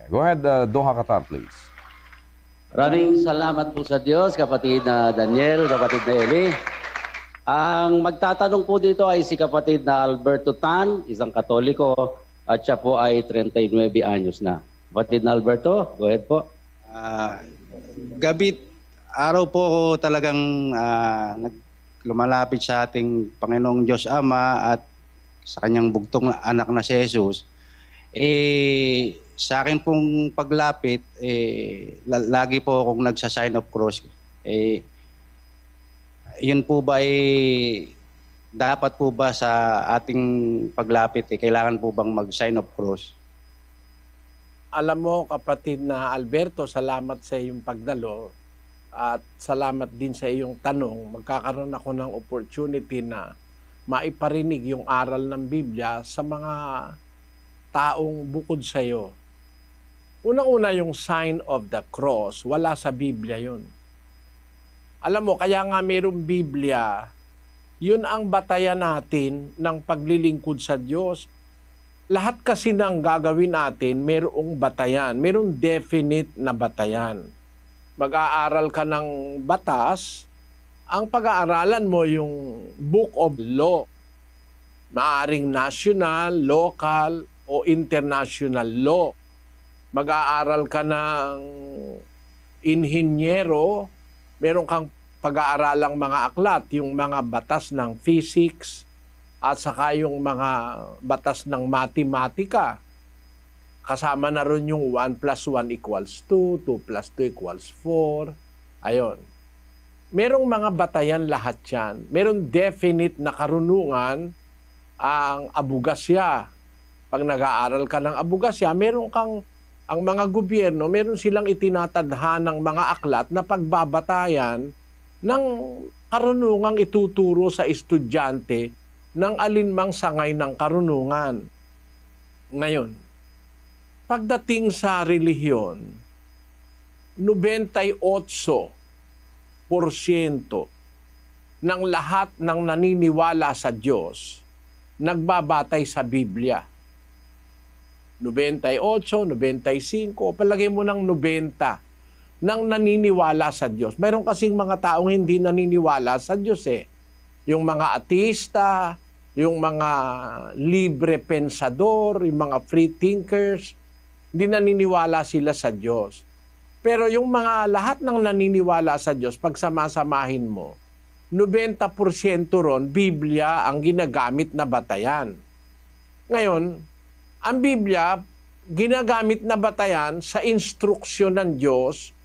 Go ahead, Doha Qatar, please. Maraming salamat po sa Diyos, kapatid na Daniel, kapatid na Eli. Ang magtatanong po dito ay si kapatid na Alberto Tan, isang Katoliko, at siya po ay 39 anyos na. Kapatid na Alberto, go ahead po. Araw po ako talagang lumalapit sa ating Panginoong Diyos Ama at sa kanyang bugtong anak na si Jesus. Sa akin pong paglapit, lagi po akong nagsa-sign of cross. Yun po ba dapat po ba sa ating paglapit, kailangan po bang mag-sign of cross? Alam mo, kapatid na Alberto, salamat sa iyong pagdalo at salamat din sa iyong tanong. Magkakaroon ako ng opportunity na maiparinig yung aral ng Biblia sa mga taong bukod sa iyo. Unang-una yung sign of the cross, wala sa Biblia yun. Alam mo, kaya nga mayroong Biblia, yun ang batayan natin ng paglilingkod sa Diyos. Lahat kasi ng gagawin natin, mayroong batayan, mayroong definite na batayan. Mag-aaral ka ng batas, ang pag-aaralan mo yung Book of Law. Maaring national, local, o international law. Mag-aaral ka ng inhinyero, meron kang pag-aaralang mga aklat, yung mga batas ng physics at saka yung mga batas ng matematika. Kasama na rin yung 1 plus 1 equals 2, 2 plus 2 equals 4. Ayon. Merong mga batayan lahat yan. Merong definite na karunungan ang abugasya. Pag nag-aaral ka ng abugasya, meron kang, ang mga gobyerno, meron silang itinatadhanang mga aklat na pagbabatayan ng karunungang ituturo sa estudyante ng alinmang sangay ng karunungan. Ngayon, pagdating sa relihiyon, 98% ng lahat ng naniniwala sa Diyos nagbabatay sa Biblia. 98, 95, palagay mo ng 90 nang naniniwala sa Diyos. Mayroon kasing mga taong hindi naniniwala sa Diyos eh. Yung mga ateista, yung mga libre pensador, yung mga free thinkers, hindi naniniwala sila sa Diyos. Pero yung mga lahat ng naniniwala sa Diyos, pag samasamahin mo, 90% ron, Biblia ang ginagamit na batayan. Ngayon, ang Biblia, ginagamit na batayan sa instruksyon ng Diyos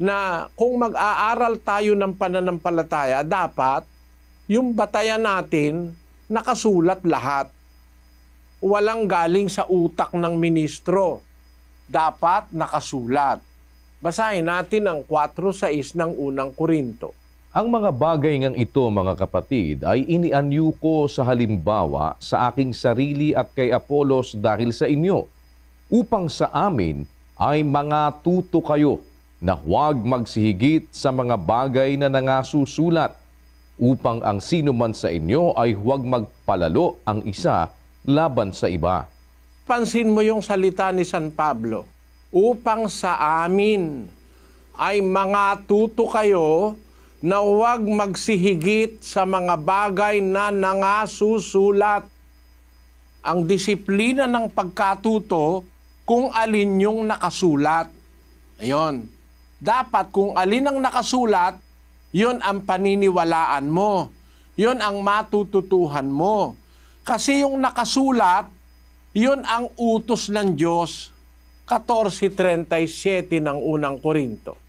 na kung mag-aaral tayo ng pananampalataya, dapat yung batayan natin nakasulat lahat. Walang galing sa utak ng ministro. Dapat nakasulat. Basahin natin ang 4:6 ng unang Korinto. Ang mga bagay ngang ito, mga kapatid, ay inianyo ko sa halimbawa sa aking sarili at kay Apolos dahil sa inyo, upang sa amin ay mga tuto kayo na huwag magsihigit sa mga bagay na nangasusulat, upang ang sino man sa inyo ay huwag magpalalo ang isa laban sa iba. Pansin mo yung salita ni San Pablo, upang sa amin ay mga tuto kayo na huwag magsihigit sa mga bagay na nangasusulat. Ang disiplina ng pagkatuto kung alin yung nakasulat. Ayon. Dapat kung alin ang nakasulat, yon ang paniniwalaan mo. Yon ang matututuhan mo. Kasi yung nakasulat, yon ang utos ng Diyos. 14:37 ng unang Korinto.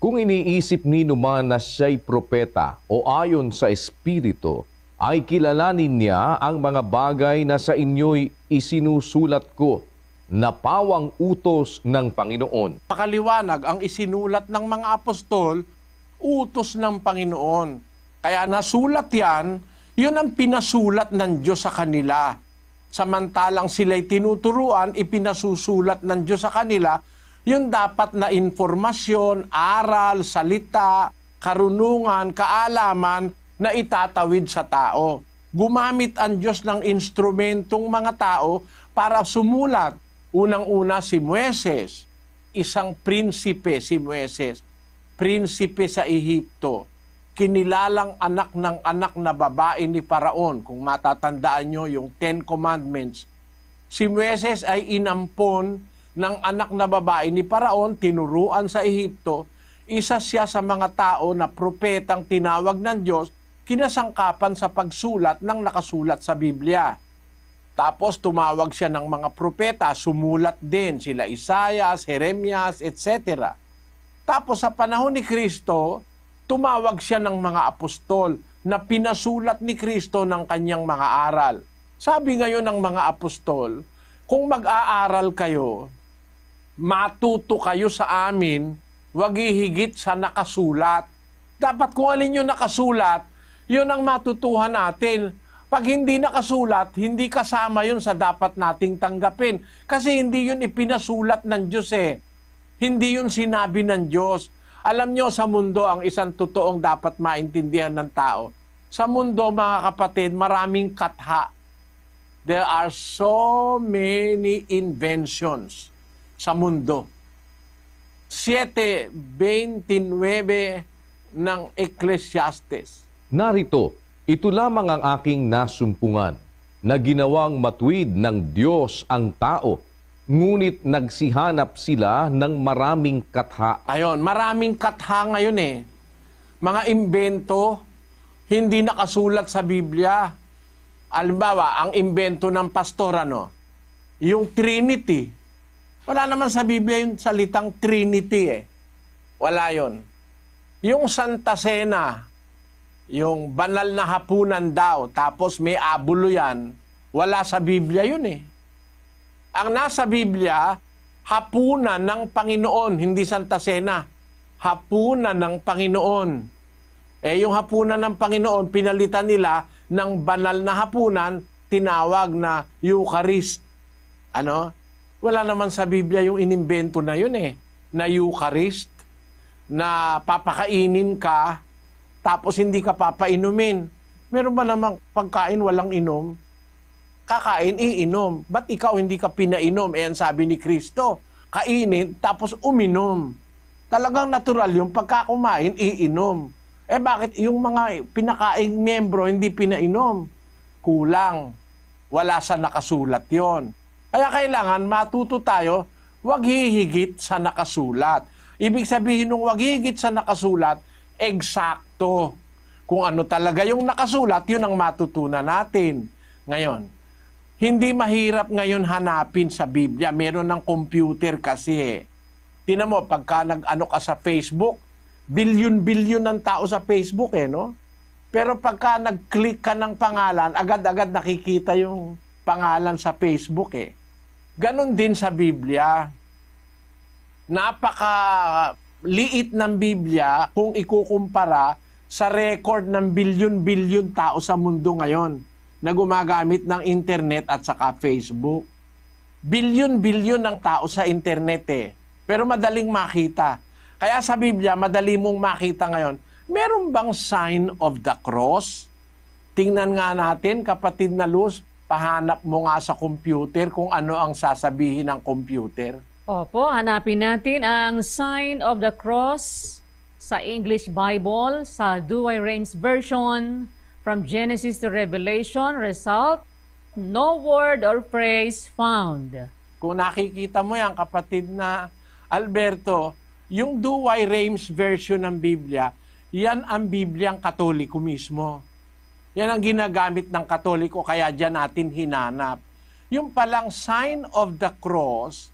Kung iniisip nino man na siya'y propeta o ayon sa Espiritu, ay kilalanin niya ang mga bagay na sa inyo'y isinusulat ko, na pawang utos ng Panginoon. Pakaliwanag, ang isinulat ng mga apostol, utos ng Panginoon. Kaya nasulat yan, yun ang pinasulat ng Diyos sa kanila. Samantalang sila'y tinuturuan, ipinasusulat ng Diyos sa kanila, yung dapat na informasyon, aral, salita, karunungan, kaalaman na itatawid sa tao. Gumamit ang Diyos ng instrumentong mga tao para sumulat. Unang-una si Moises, isang prinsipe si Moises, prinsipe sa Ehipto, kinilalang anak ng anak na babae ni Paraon. Kung matatandaan nyo yung 10 Commandments, si Moises ay inampon ng anak na babae ni Paraon, tinuruan sa Ehipto. Isa siya sa mga tao na propetang tinawag ng Diyos, kinasangkapan sa pagsulat ng nakasulat sa Biblia. Tapos tumawag siya ng mga propeta, sumulat din sila Isaias, Jeremias, etc. Tapos sa panahon ni Kristo, tumawag siya ng mga apostol na pinasulat ni Kristo ng kanyang mga aral. Sabi ngayon ng mga apostol, kung mag-aaral kayo, matuto kayo sa amin, wag hihigit sa nakasulat. Dapat kung alin yung nakasulat, yun ang matutuhan natin. Pag hindi nakasulat, hindi kasama yun sa dapat nating tanggapin. Kasi hindi yun ipinasulat ng Diyos eh. Hindi yun sinabi ng Diyos. Alam nyo, sa mundo, ang isang totoong dapat maintindihan ng tao. Sa mundo, mga kapatid, maraming katha. There are so many inventions sa mundo. 7:29 ng Ecclesiastes. Narito, ito lamang ang aking nasumpungan, na ginawang matuwid ng Diyos ang tao, ngunit nagsihanap sila ng maraming katha. Ayon, maraming katha ngayon eh. Mga imbento, hindi nakasulat sa Biblia. Halimbawa, ang imbento ng pastor, yung Trinity. Wala naman sa Biblia yung salitang Trinity eh. Wala yon. Yung Santa Cena, yung banal na hapunan daw, tapos may abulo yan, wala sa Biblia yun eh. Ang nasa Biblia, hapunan ng Panginoon, hindi Santa Cena. Hapunan ng Panginoon. Yung hapunan ng Panginoon, pinalitan nila ng banal na hapunan, tinawag na Eucharist. Wala naman sa Biblia yung inimbento na yun eh, na Eucharist, na papakainin ka, tapos hindi ka papainumin. Meron ba namang pagkain walang inom? Kakain, iinom. Ba't ikaw hindi ka pinainom? Ang sabi ni Kristo, kainin, tapos uminom. Talagang natural yung pagkakumain, iinom. Bakit yung mga pinakaing membro hindi pinainom? Kulang. Wala sa nakasulat yon. Kaya kailangan matuto tayo, wag hihigit sa nakasulat. Ibig sabihin ng wag hihigit sa nakasulat, eksakto. Kung ano talaga yung nakasulat, yun ang matutunan natin. Ngayon, hindi mahirap ngayon hanapin sa Biblia. Meron ng computer kasi. Tingnan mo, pagka nag-ano ka sa Facebook, bilyon-bilyon ng tao sa Facebook no? Pero pagka nag-click ka ng pangalan, agad-agad nakikita yung pangalan sa Facebook Ganon din sa Biblia. Napaka-liit ng Biblia kung ikukumpara sa record ng bilyon-bilyon tao sa mundo ngayon na gumagamit ng internet at saka Facebook. Bilyon-bilyon ng tao sa internet pero madaling makita. Kaya sa Biblia, madali mong makita ngayon, meron bang sign of the cross? Tingnan nga natin, kapatid na Luz, pahanap mo nga sa computer kung ano ang sasabihin ng computer. Opo, hanapin natin ang sign of the cross sa English Bible, sa Douay-Rheims version, from Genesis to Revelation. Result, no word or phrase found. Kung nakikita mo yan, kapatid na Alberto, yung Douay-Rheims version ng Biblia, yan ang Bibliang Katoliko mismo. Yan ang ginagamit ng Katoliko, kaya dyan natin hinanap. Yung palang sign of the cross,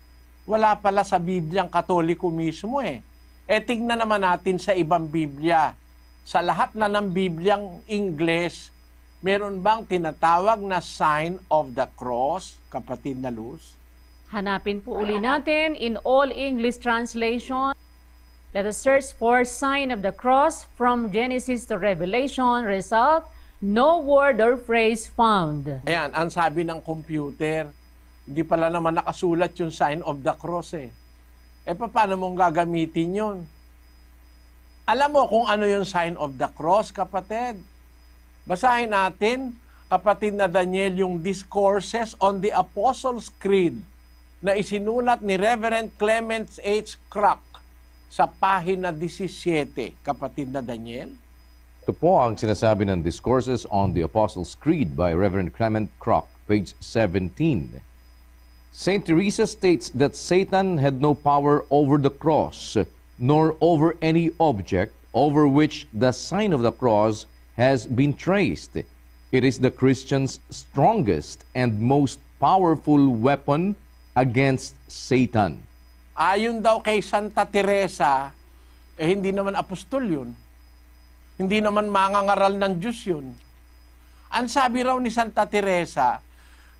wala pala sa Bibliang Katoliko mismo tingnan naman natin sa ibang Biblia. Sa lahat na ng Bibliang Ingles, meron bang tinatawag na sign of the cross, kapatid na Luz? Hanapin po uli natin in all English translation. Let us search for sign of the cross from Genesis to Revelation. Result, no word or phrase found. Ayan, ang sabi ng computer, hindi pala naman nakasulat yung sign of the cross paano mong gagamitin yun? Alam mo kung ano yung sign of the cross, kapatid? Basahin natin, kapatid na Daniel, yung Discourses on the Apostles' Creed. na isinulat ni Reverend Clement H. Kroc sa pahina 17, kapatid na Daniel? Ito po ang sinasabi ng Discourses on the Apostles' Creed by Reverend Clement Kroc, page 17. Saint Teresa states that Satan had no power over the cross, nor over any object over which the sign of the cross has been traced. It is the Christian's strongest and most powerful weapon against Satan. Ayon daw kay Santa Teresa, hindi naman apostol yun. Hindi naman mangangaral ng Diyos yun. Ang sabi raw ni Santa Teresa,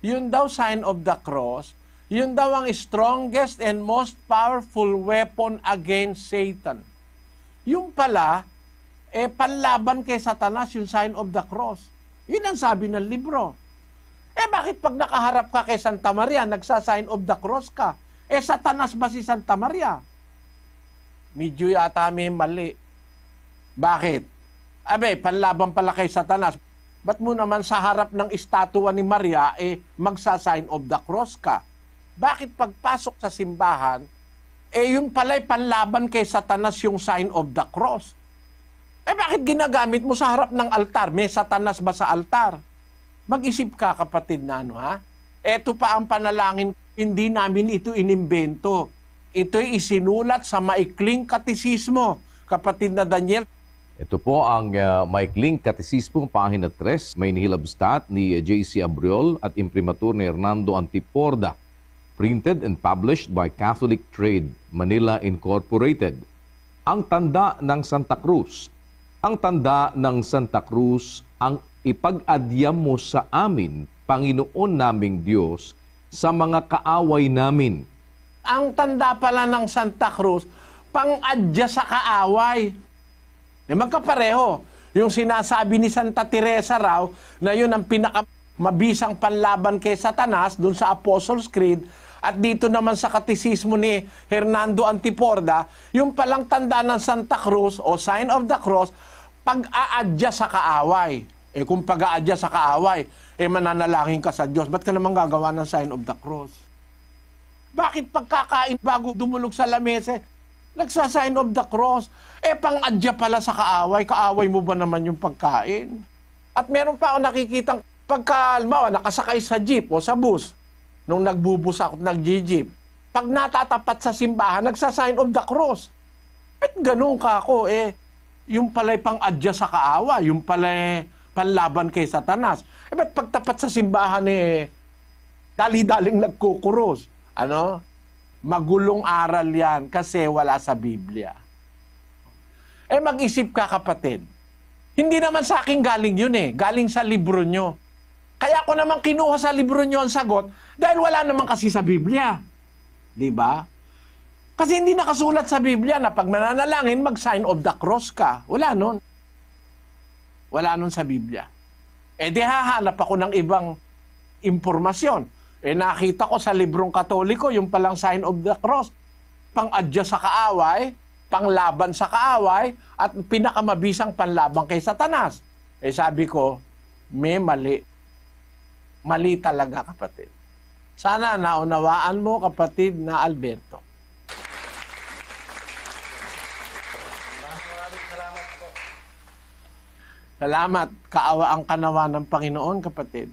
yun daw sign of the cross, yun daw ang strongest and most powerful weapon against Satan. Yung pala, panlaban kay Satanas yung sign of the cross. Yun ang sabi ng libro. Bakit pag nakaharap ka kay Santa Maria, nagsa-sign of the cross ka? Satanas ba si Santa Maria? Medyo yata may mali. Bakit? Panlaban pala kay Satanas. Ba't mo naman sa harap ng estatwa ni Maria, magsa-sign of the cross ka? Bakit pagpasok sa simbahan, yun pala'y panlaban kay Satanas yung sign of the cross? Bakit ginagamit mo sa harap ng altar? May Satanas ba sa altar? Mag-isip ka, kapatid na ha? Ito pa ang panalangin, hindi namin ito inimbento. Ito'y isinulat sa maikling katisismo, kapatid na Daniel. Ito po ang maikling katisismo, pahina 3, may nihilabstat ni J.C. Abriol at imprimatur ni Hernando Antiporda. Printed and published by Catholic Trade, Manila Incorporated. Ang tanda ng Santa Cruz. Ang tanda ng Santa Cruz ang ipag-adyam mo sa amin, Panginoon naming Diyos, sa mga kaaway namin. Ang tanda pala ng Santa Cruz, pang-adya sa kaaway. Magkapareho. Yung sinasabi ni Santa Teresa raw, na yun ang pinakamabisang panlaban kay Satanas, dun sa Apostles' Creed, at dito naman sa katisismo ni Hernando Antiporda, yung palang tanda ng Santa Cruz o sign of the cross, pag-aadya sa kaaway. Kung pag-aadya sa kaaway, mananalangin ka sa Diyos. Ba't ka naman gagawa ng sign of the cross? Bakit pagkakain bago dumulog sa lamesa, nagsa-sign of the cross? Pang-adya pala sa kaaway. Kaaway mo ba naman yung pagkain? At meron pa ako nakikitang pagka, nakasakay sa jeep o sa bus, nung nagbubus ako, nag-jeep, pag natatapat sa simbahan, nagsa-sign of the cross. Ganun ka ako, yung pala'y pang-adya sa kaawa, yung pala'y panlaban kay Satanas. Ba't pagtapat sa simbahan, dali-daling nagkukuros? Magulong aral yan kasi wala sa Biblia. Mag-isip ka, kapatid. Hindi naman sa akin galing yun galing sa libro nyo. Kaya ako naman kinuha sa libro nyo ang sagot dahil wala naman kasi sa Biblia. Di ba? Kasi hindi nakasulat sa Biblia na pag mananalangin, mag-sign of the cross ka. Wala nun. Wala nun sa Biblia. Di hahanap ako ng ibang impormasyon. Nakita ko sa librong Katoliko, yung palang sign of the cross, pang-adya sa kaaway, panglaban sa kaaway, at pinakamabisang panlaban kay Satanas. Sabi ko, may mali. Mali talaga, kapatid. Sana naunawaan mo, kapatid na Alberto. Salamat. Kaawa ang kanawa ng Panginoon, kapatid.